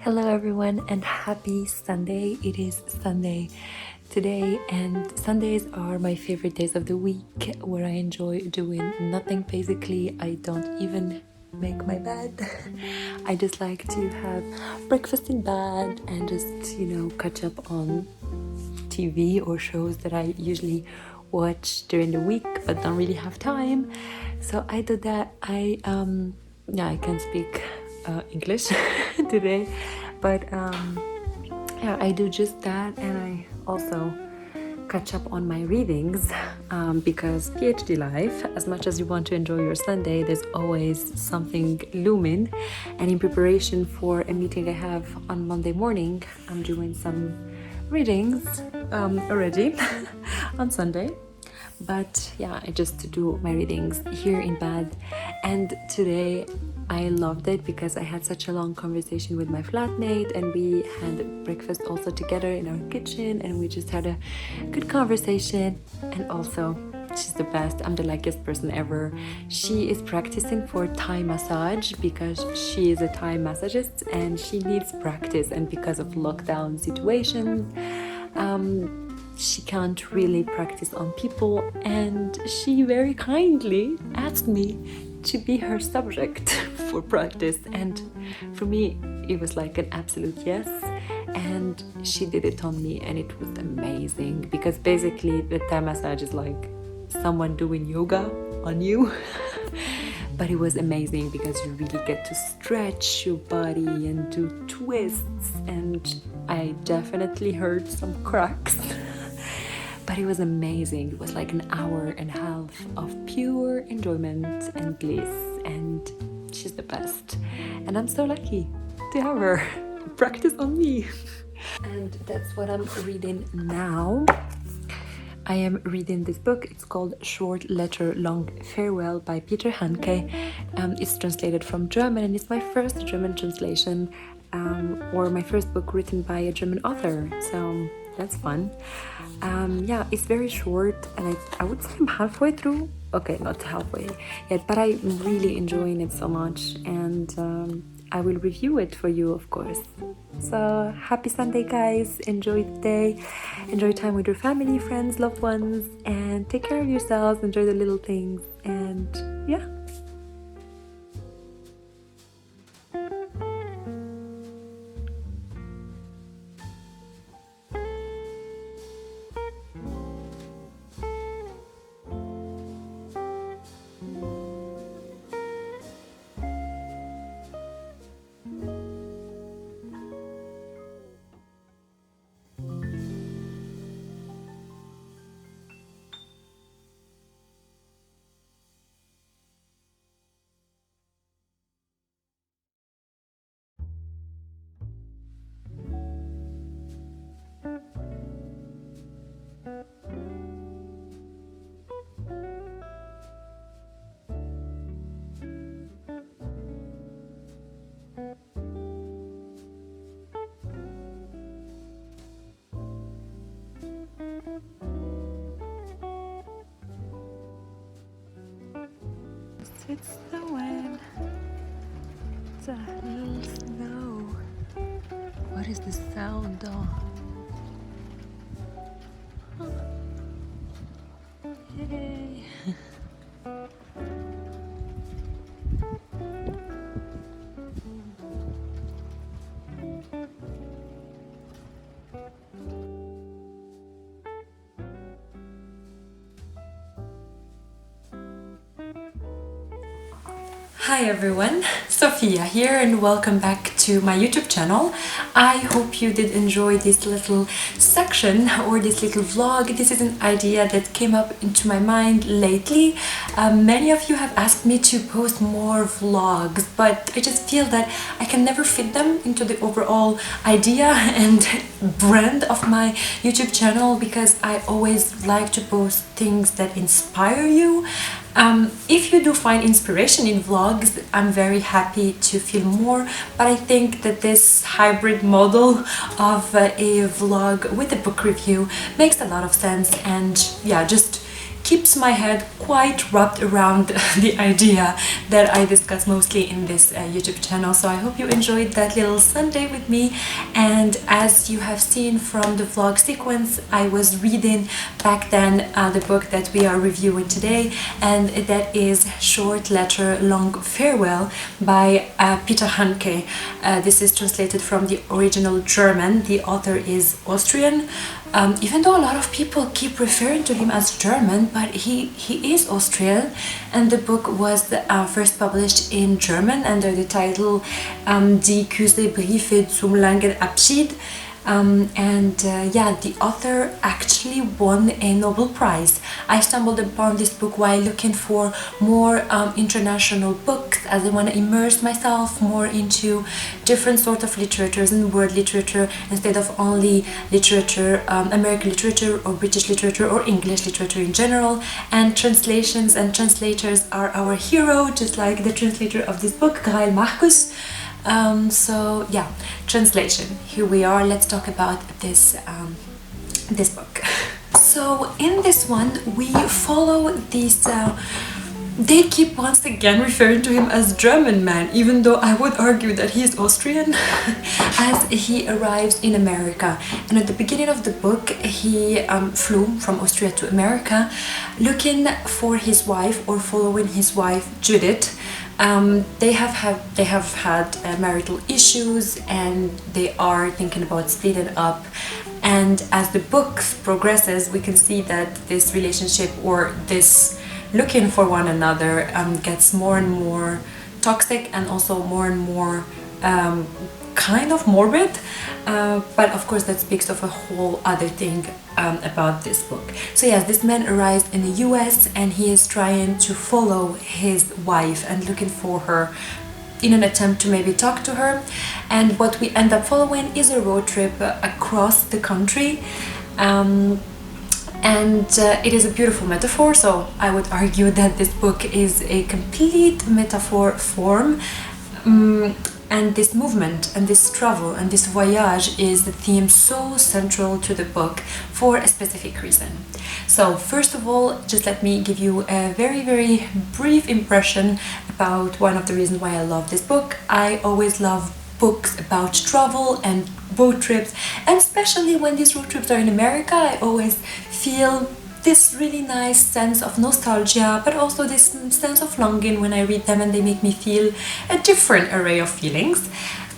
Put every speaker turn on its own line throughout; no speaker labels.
Hello everyone and happy Sunday. It is Sunday today and Sundays are my favorite days of the week where I enjoy doing nothing basically. I don't even make my bed. I just like to have breakfast in bed and just, catch up on TV or shows that I usually watch during the week but don't really have time. So I do that. I can speak English today, but I do just that, and I also catch up on my readings because PhD life, as much as you want to enjoy your Sunday, there's always something looming, and in preparation for a meeting I have on Monday morning, I'm doing some readings already on Sunday. But yeah, I just do my readings here in bed, and today I loved it because I had such a long conversation with my flatmate, and we had breakfast also together in our kitchen, and we just had a good conversation. And also, she's the best. I'm the luckiest person ever. She is practicing for Thai massage because she is a Thai massagist and she needs practice, and because of lockdown situations, she can't really practice on people, and she very kindly asked me to be her subject for practice, and for me it was like an absolute yes, and she did it on me, and it was amazing because basically the Thai massage is like someone doing yoga on you. But it was amazing because you really get to stretch your body and do twists, and I definitely heard some cracks. But it was amazing. It was like an hour and a half of pure enjoyment and bliss, and she's the best. And I'm so lucky to have her practice on me. And that's what I'm reading now. I am reading this book. It's called Short Letter Long Farewell by Peter Handke. It's translated from German, and it's my first German translation, or my first book written by a German author. So that's fun. It's very short, and I would say I'm halfway through. Okay, not halfway yet, but I'm really enjoying it so much, and I will review it for you, of course. So happy Sunday, guys. Enjoy the day, enjoy time with your family, friends, loved ones, and take care of yourselves. Enjoy the little things, and yeah. It's snowing. It's a little snow. What is the sound though? Yay! Hi everyone, Sophia here, and welcome back to my YouTube channel. I hope you did enjoy this little section or this little vlog. This is an idea that came up into my mind lately. Many of you have asked me to post more vlogs, but I just feel that I can never fit them into the overall idea and brand of my YouTube channel, because I always like to post things that inspire you. If you do find inspiration in vlogs, I'm very happy to film more, but I think that this hybrid model of a vlog with a book review makes a lot of sense, and yeah, just keeps my head quite wrapped around the idea that I discuss mostly in this YouTube channel. So I hope you enjoyed that little Sunday with me. And as you have seen from the vlog sequence, I was reading back then the book that we are reviewing today, and that is Short Letter, Long Farewell by Peter Handke. This is translated from the original German. The author is Austrian, even though a lot of people keep referring to him as German, but he is Austrian, and the book was first published in German under the title Die Küssebriefe zum langen Abschied. Yeah, the author actually won a Nobel Prize. I stumbled upon this book while looking for more international books, as I want to immerse myself more into different sort of literatures and world literature instead of only literature, American literature or British literature or English literature in general. And translations and translators are our hero, just like the translator of this book, Grail Marcus. So yeah, translation. Here we are. Let's talk about this this book. So in this one we follow this they keep once again referring to him as German man, even though I would argue that he is Austrian, as he arrives in America. And at the beginning of the book he flew from Austria to America looking for his wife, or following his wife Judith. They have had marital issues, and they are thinking about splitting up. And as the book progresses, we can see that this relationship, or this looking for one another, gets more and more toxic, and also more and more kind of morbid, but of course that speaks of a whole other thing about this book. So yes, this man arrives in the US, and he is trying to follow his wife and looking for her in an attempt to maybe talk to her. And what we end up following is a road trip across the country, and it is a beautiful metaphor. So I would argue that this book is a complete metaphor form. And this movement and this travel and this voyage is the theme so central to the book for a specific reason. So first of all, just let me give you a very brief impression about one of the reasons why I love this book. I always love books about travel and road trips, and especially when these road trips are in America, I always feel this really nice sense of nostalgia, but also this sense of longing when I read them, and they make me feel a different array of feelings.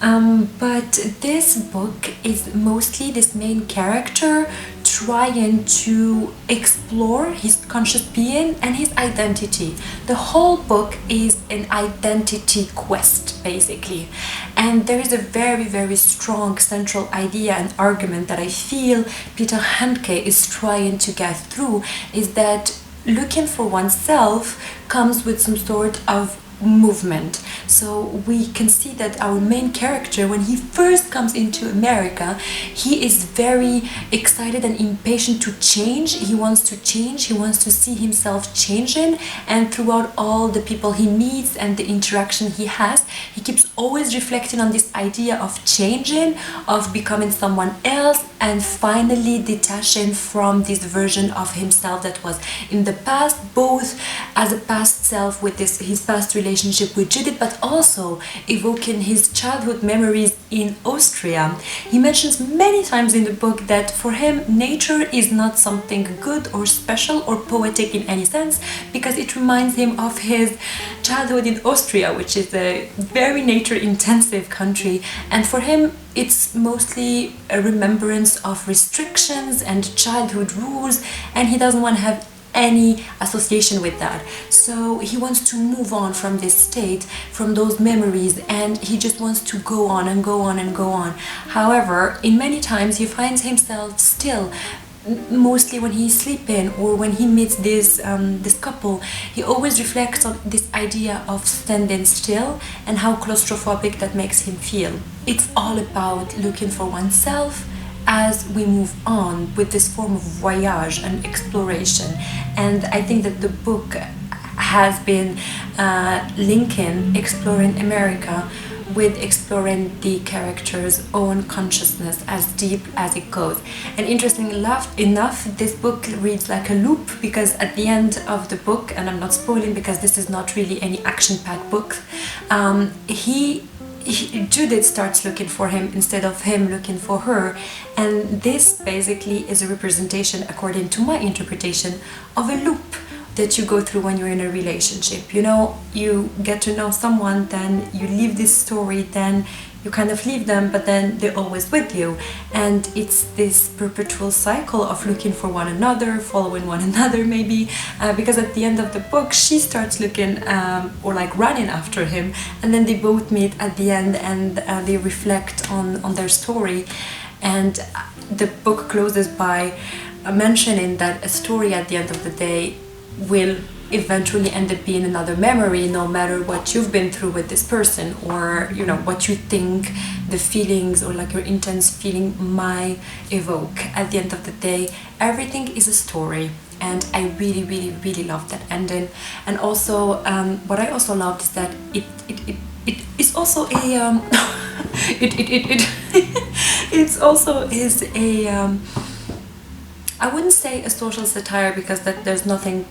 But this book is mostly this main character trying to explore his conscious being and his identity. The whole book is an identity quest, basically. And there is a very strong central idea and argument that I feel Peter Handke is trying to get through, is that looking for oneself comes with some sort of movement. So we can see that our main character, when he first comes into America, he is very excited and impatient to change. He wants to change, he wants to see himself changing, and throughout all the people he meets and the interaction he has, he keeps always reflecting on this idea of changing, of becoming someone else, and finally detaching from this version of himself that was in the past, both as a past self with his past relationship with Judith, but also evoking his childhood memories in Austria. He mentions many times in the book that for him nature is not something good or special or poetic in any sense, because it reminds him of his childhood in Austria, which is a very nature intensive country, and for him it's mostly a remembrance of restrictions and childhood rules, and he doesn't want to have any association with that. So he wants to move on from this state, from those memories, and he just wants to go on and go on and go on. However, in many times he finds himself still, mostly when he's sleeping or when he meets this couple, he always reflects on this idea of standing still and how claustrophobic that makes him feel. It's all about looking for oneself as we move on with this form of voyage and exploration. And I think that the book has been linking exploring America with exploring the character's own consciousness as deep as it goes. And interestingly enough, this book reads like a loop, because at the end of the book, and I'm not spoiling because this is not really any action-packed book, Judith starts looking for him instead of him looking for her, and this basically is a representation, according to my interpretation, of a loop that you go through when you're in a relationship. You know, you get to know someone, then you leave this story, then you kind of leave them, but then they're always with you, and it's this perpetual cycle of looking for one another, following one another maybe, because at the end of the book she starts looking or like running after him, and then they both meet at the end, and they reflect on their story. And the book closes by mentioning that a story at the end of the day will eventually end up being another memory, no matter what you've been through with this person, or you know what you think the feelings or like your intense feeling might evoke. At the end of the day, everything is a story, and I really love that ending. And also what I also loved is that it is also a it also is a I wouldn't say a social satire, because that there's nothing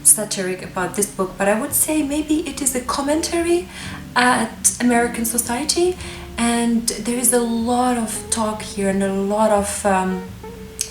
satiric about this book, but I would say maybe it is a commentary at American society, and there is a lot of talk here and a lot of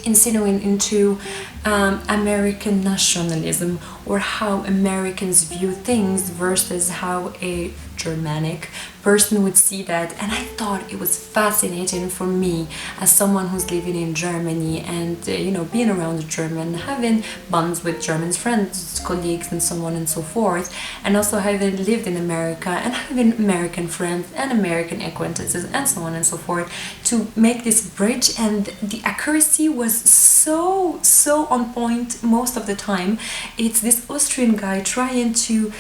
insinuating into American nationalism, or how Americans view things versus how a Germanic person would see that. And I thought it was fascinating for me as someone who's living in Germany, and you know, being around the German, having bonds with German friends, colleagues, and so on and so forth, and also having lived in America and having American friends and American acquaintances and so on and so forth, to make this bridge. And the accuracy was so on point most of the time. It's this Austrian guy trying to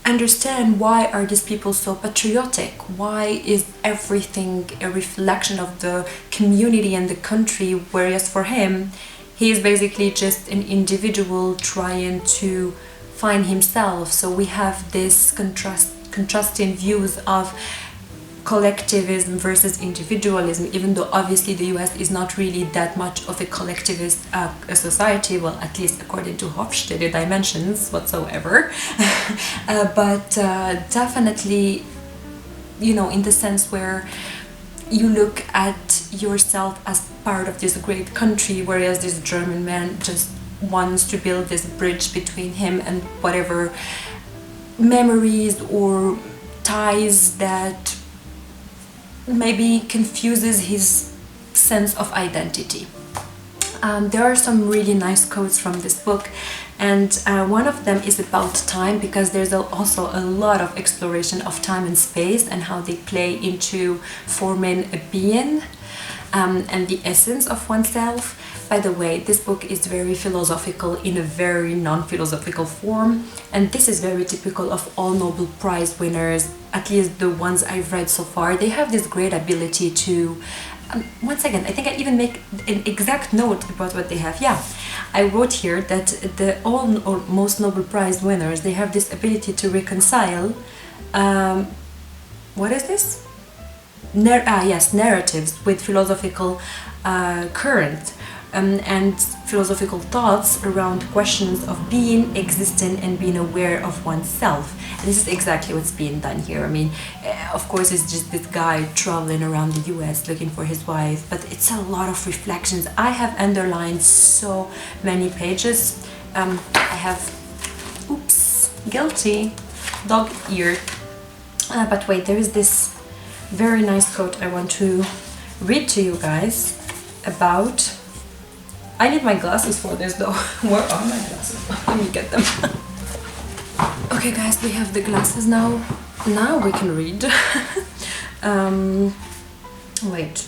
understand, why are these people so patriotic? Why is everything a reflection of the community and the country? Whereas for him, he is basically just an individual trying to find himself. So we have this contrasting views of collectivism versus individualism, even though obviously the US is not really that much of a collectivist society, well, at least according to Hofstede dimensions whatsoever. But definitely, you know, in the sense where you look at yourself as part of this great country, whereas this German man just wants to build this bridge between him and whatever memories or ties that maybe confuses his sense of identity. There are some really nice quotes from this book, and one of them is about time, because there's also a lot of exploration of time and space and how they play into forming a being and the essence of oneself. By the way, this book is very philosophical in a very non-philosophical form, and this is very typical of all Nobel Prize winners, at least the ones I've read so far. They have this great ability to, once again, I think I even make an exact note about what they have. Yeah, I wrote here that all or most Nobel Prize winners, they have this ability to reconcile, what is this? Narratives with philosophical current. And philosophical thoughts around questions of being, existing, and being aware of oneself. And this is exactly what's being done here. I mean, of course, it's just this guy traveling around the US looking for his wife, but it's a lot of reflections. I have underlined so many pages. I have, oops, guilty, dog ear. But wait, there is this very nice quote I want to read to you guys about. I need my glasses for this though. Where are my glasses? Let me get them. Okay guys, we have the glasses now. Now we can read. Wait.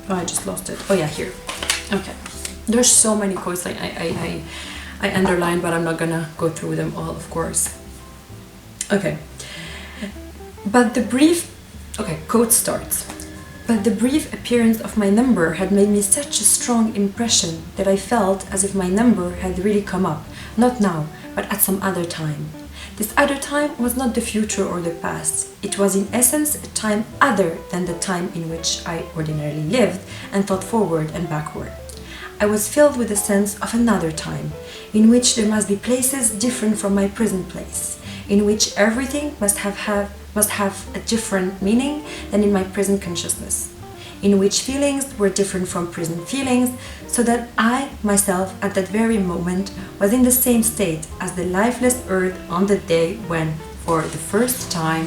Oh, I just lost it. Oh yeah, here. Okay. There's so many quotes I underlined, but I'm not gonna go through them all, of course. Okay. But the brief... Okay, quote starts. But the brief appearance of my number had made me such a strong impression that I felt as if my number had really come up, not now, but at some other time. This other time was not the future or the past. It was in essence a time other than the time in which I ordinarily lived and thought forward and backward. I was filled with a sense of another time, in which there must be places different from my present place, in which everything must have a different meaning than in my present consciousness, in which feelings were different from present feelings, so that I, myself, at that very moment, was in the same state as the lifeless earth on the day when, for the first time,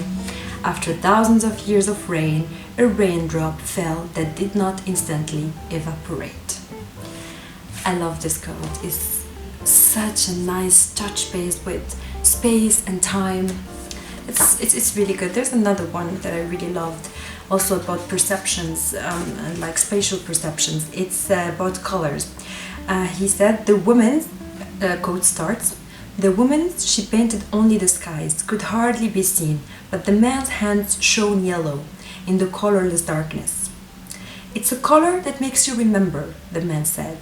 after thousands of years of rain, a raindrop fell that did not instantly evaporate. I love this quote. It's such a nice touch base with space and time. It's really good. There's another one that I really loved, also about perceptions and like spatial perceptions. It's about colors. He said, the woman, quote starts, the woman, she painted only the skies, could hardly be seen, but the man's hands shone yellow in the colorless darkness. It's a color that makes you remember, the man said.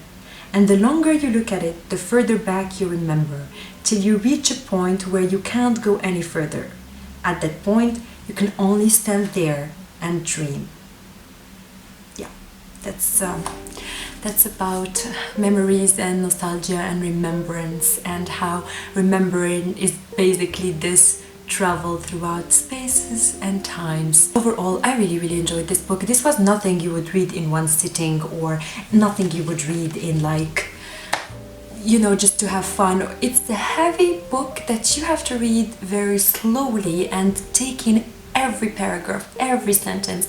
And the longer you look at it, the further back you remember, till you reach a point where you can't go any further. At that point, you can only stand there and dream. Yeah, that's about memories and nostalgia and remembrance, and how remembering is basically this travel throughout spaces and times. Overall, I really enjoyed this book. This was nothing you would read in one sitting, or nothing you would read in like, you know, just to have fun. It's a heavy book that you have to read very slowly and take in every paragraph, every sentence,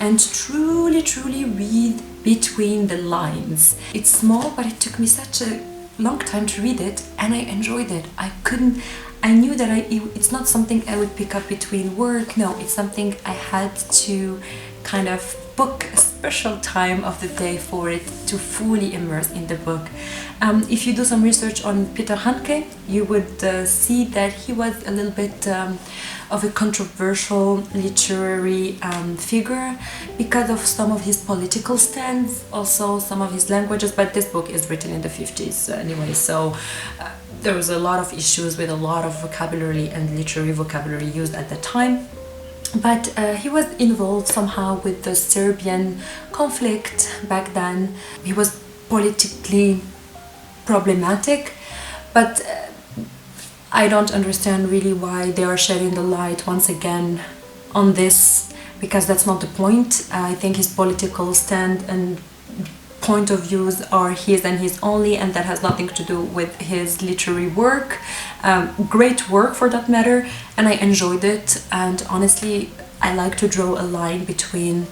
and truly read between the lines. It's small, but it took me such a long time to read it, and I enjoyed it. I knew that it's not something I would pick up between work. No, it's something I had to kind of book a special time of the day for it to fully immerse in the book. If you do some research on Peter Handke, you would see that he was a little bit of a controversial literary figure because of some of his political stands, also some of his languages, but this book is written in the 50s anyway, so there was a lot of issues with a lot of vocabulary and literary vocabulary used at the time. But he was involved somehow with the Serbian conflict back then. He was politically problematic, but I don't understand really why they are shedding the light once again on this, because that's not the point. I think his political stand and point of views are his and his only, and that has nothing to do with his literary work. Great work for that matter, and I enjoyed it. And honestly, I like to draw a line between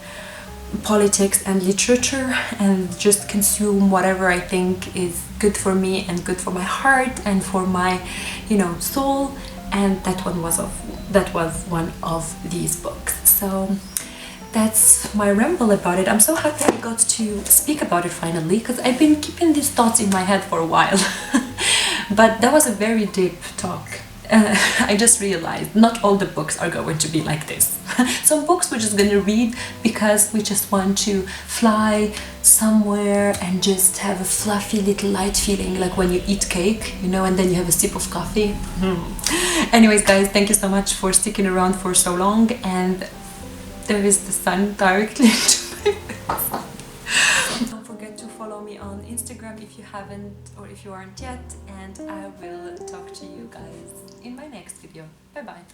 politics and literature and just consume whatever I think is good for me and good for my heart and for my, you know, soul. And that was one of these books. So that's my ramble about it. I'm so happy I got to speak about it finally, because I've been keeping these thoughts in my head for a while. But that was a very deep talk. I just realized not all the books are going to be like this. Some books we're just gonna read because we just want to fly somewhere and just have a fluffy little light feeling, like when you eat cake, you know, and then you have a sip of coffee. Anyways, guys, thank you so much for sticking around for so long, and there is the sun directly into my face. Don't forget to follow me on Instagram if you haven't, or if you aren't yet, and I will talk to you guys in my next video. Bye bye.